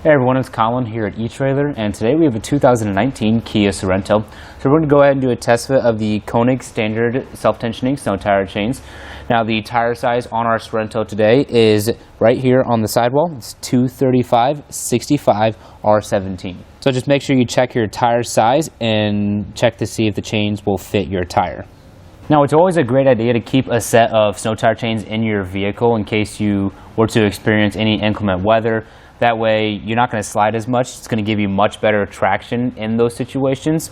Hey everyone, it's Colin here at eTrailer, and today we have a 2019 Kia Sorento. So we're going to go ahead and do a test fit of the Konig standard self-tensioning snow tire chains. Now the tire size on our Sorento today is right here on the sidewall. It's 235/65 R17. So just make sure you check your tire size and check to see if the chains will fit your tire. Now, it's always a great idea to keep a set of snow tire chains in your vehicle in case you were to experience any inclement weather. That way, you're not going to slide as much. It's going to give you much better traction in those situations.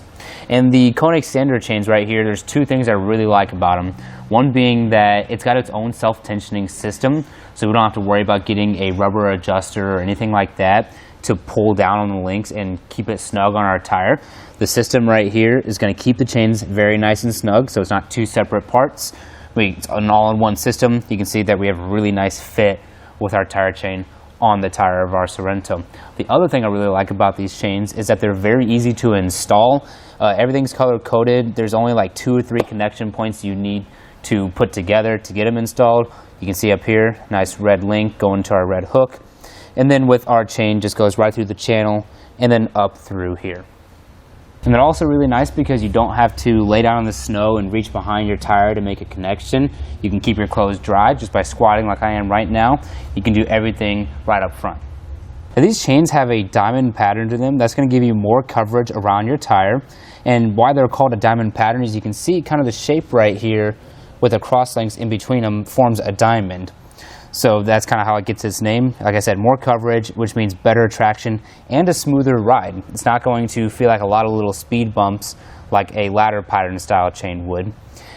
And the Konig standard chains right here, there's two things I really like about them. One being that it's got its own self-tensioning system, so we don't have to worry about getting a rubber adjuster or anything like that to pull down on the links and keep it snug on our tire. The system right here is going to keep the chains very nice and snug, so it's not two separate parts. It's an all-in-one system. You can see that we have a really nice fit with our tire chain on the tire of our Sorento. The other thing I really like about these chains is that they're very easy to install. Everything's color coded. There's only like 2 or 3 connection points you need to put together to get them installed. You can see up here, nice red link going to our red hook. And then with our chain, just goes right through the channel and then up through here. And they're also really nice because you don't have to lay down in the snow and reach behind your tire to make a connection. You can keep your clothes dry just by squatting like I am right now. You can do everything right up front. Now, these chains have a diamond pattern to them. That's going to give you more coverage around your tire. And why they're called a diamond pattern is you can see kind of the shape right here with the cross links in between them forms a diamond. So that's kind of how it gets its name. Like I said, more coverage, which means better traction and a smoother ride. It's not going to feel like a lot of little speed bumps like a ladder pattern style chain would.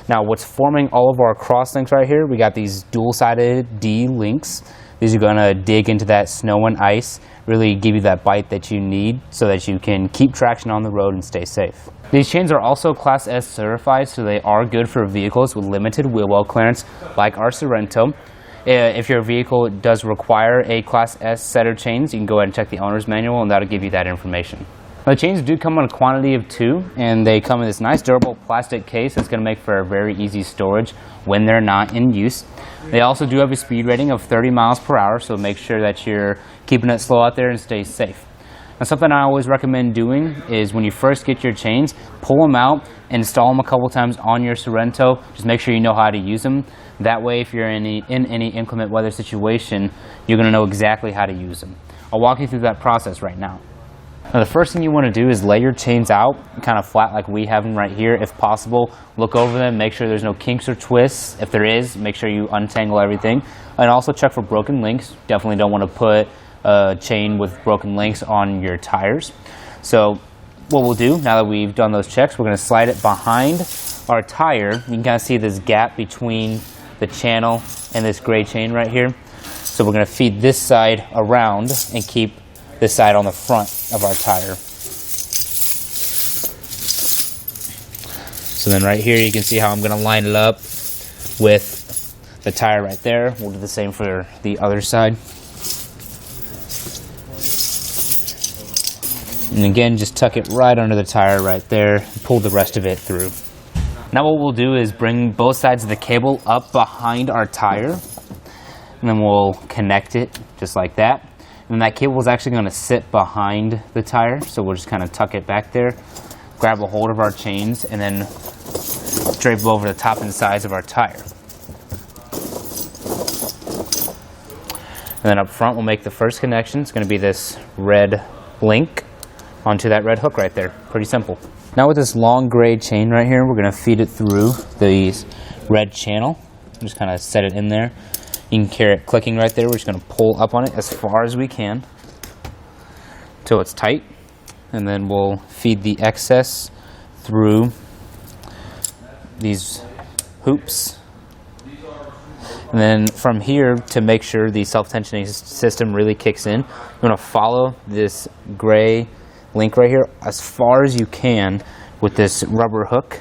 Now, what's forming all of our cross links right here, we got these dual-sided D links. These are going to dig into that snow and ice, really give you that bite that you need so that you can keep traction on the road and stay safe. These chains are also Class S certified, so they are good for vehicles with limited wheel well clearance like our Sorento. If your vehicle does require a Class S set of chains, you can go ahead and check the owner's manual and that'll give you that information. Now, the chains do come in a quantity of 2, and they come in this nice durable plastic case that's going to make for a very easy storage when they're not in use. They also do have a speed rating of 30 miles per hour, so make sure that you're keeping it slow out there and stay safe. Now, something I always recommend doing is when you first get your chains, pull them out and install them a couple times on your Sorento. Just make sure you know how to use them. That way, if you're in any inclement weather situation, you're going to know exactly how to use them. I'll walk you through that process right now. Now, the first thing you want to do is lay your chains out kind of flat like we have them right here. If possible, look over them, make sure there's no kinks or twists. If there is, make sure you untangle everything. And also check for broken links. Definitely don't want to put a chain with broken links on your tires. So what we'll do, now that we've done those checks, we're going to slide it behind our tire. You can kind of see this gap between the channel and this gray chain right here. So we're going to feed this side around and keep this side on the front of our tire. So then right here you can see how I'm going to line it up with the tire right there. We'll do the same for the other side. And again, just tuck it right under the tire right there and pull the rest of it through. Now what we'll do is bring both sides of the cable up behind our tire, and then we'll connect it just like that. And then that cable is actually going to sit behind the tire, so we'll just kind of tuck it back there, grab a hold of our chains, and then drape them over the top and sides of our tire. And then up front we'll make the first connection. It's going to be this red link onto that red hook right there. Pretty simple. Now with this long gray chain right here, we're going to feed it through the red channel. Just kind of set it in there. You can hear it clicking right there. We're just going to pull up on it as far as we can until it's tight. And then we'll feed the excess through these hoops. And then from here, to make sure the self-tensioning system really kicks in, you're going to follow this gray link right here as far as you can with this rubber hook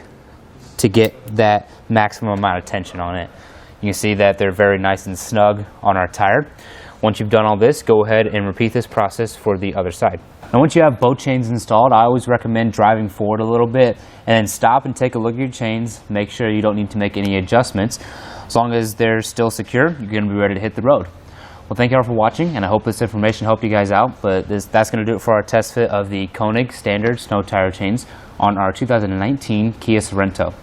to get that maximum amount of tension on it. You can see that they're very nice and snug on our tire. Once you've done all this, go ahead and repeat this process for the other side. Now once you have both chains installed, I always recommend driving forward a little bit and then stop and take a look at your chains. Make sure you don't need to make any adjustments. As long as they're still secure, you're going to be ready to hit the road. Well, thank you all for watching, and I hope this information helped you guys out. But that's going to do it for our test fit of the Konig standard snow tire chains on our 2019 Kia Sorento.